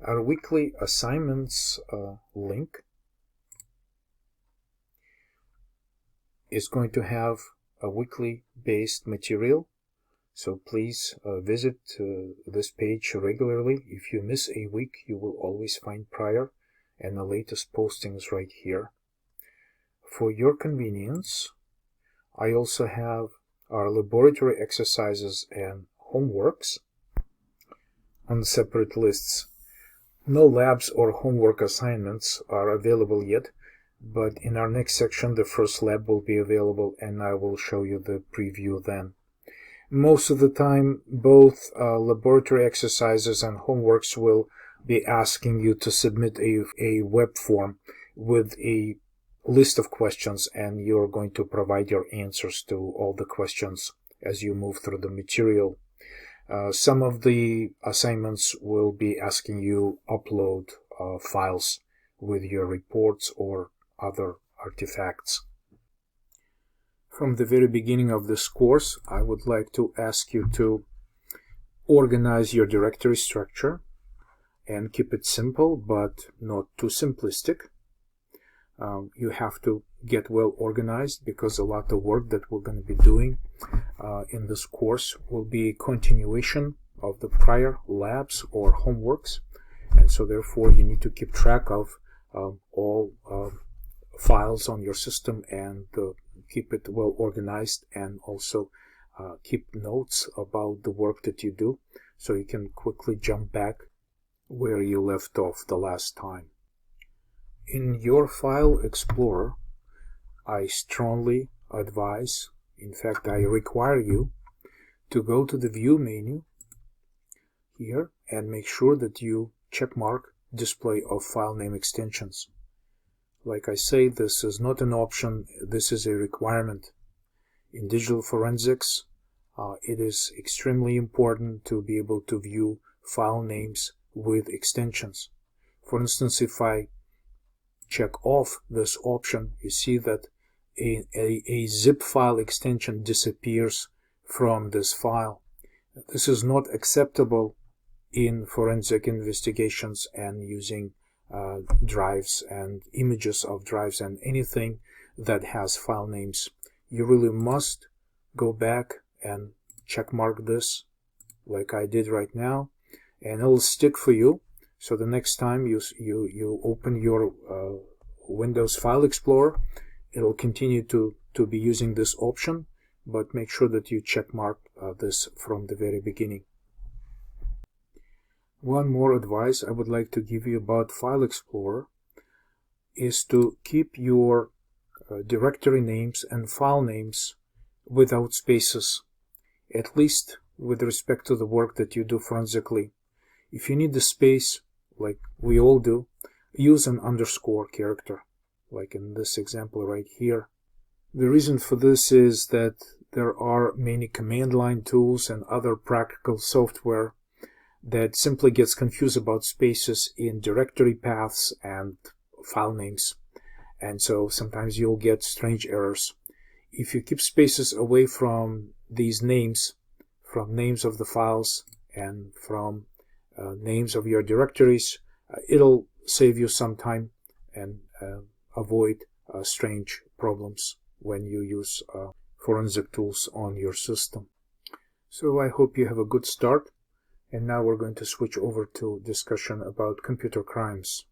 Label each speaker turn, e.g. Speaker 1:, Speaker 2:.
Speaker 1: Our weekly assignments link is going to have a weekly based material, so please visit this page regularly. If you miss a week, you will always find prior and the latest postings right here. For your convenience, I also have our laboratory exercises and homeworks on separate lists. No labs or homework assignments are available yet, but in our next section the first lab will be available and I will show you the preview then. Most of the time both laboratory exercises and homeworks will be asking you to submit a web form with a list of questions, and you're going to provide your answers to all the questions as you move through the material. Some of the assignments will be asking you upload files with your reports or other artifacts. From the very beginning of this course, I would like to ask you to organize your directory structure and keep it simple but not too simplistic. You have to get well organized because a lot of work that we're going to be doing in this course will be a continuation of the prior labs or homeworks, and so therefore you need to keep track of all files on your system and keep it well organized, and also keep notes about the work that you do so you can quickly jump back where you left off the last time. In your File Explorer, I strongly advise, in fact I require you, to go to the View menu here and make sure that you checkmark Display of File Name Extensions. Like I say, this is not an option, this is a requirement. In digital forensics, it is extremely important to be able to view file names with extensions. For instance, if I check off this option, you see that a zip file extension disappears from this file. This is not acceptable in forensic investigations and using drives and images of drives and anything that has file names. You really must go back and checkmark this like I did right now, and it'll stick for you. So the next time you open your Windows File Explorer, it'll continue to be using this option, but make sure that you checkmark this from the very beginning. One more advice I would like to give you about File Explorer is to keep your directory names and file names without spaces, at least with respect to the work that you do forensically. If you need the space, like we all do, use an underscore character, like in this example right here. The reason for this is that there are many command line tools and other practical software that simply gets confused about spaces in directory paths and file names, and so sometimes you'll get strange errors. If you keep spaces away from these names, from names of the files and from names of your directories, it'll save you some time and avoid strange problems when you use forensic tools on your system. So I hope you have a good start, and now we're going to switch over to discussion about computer crimes.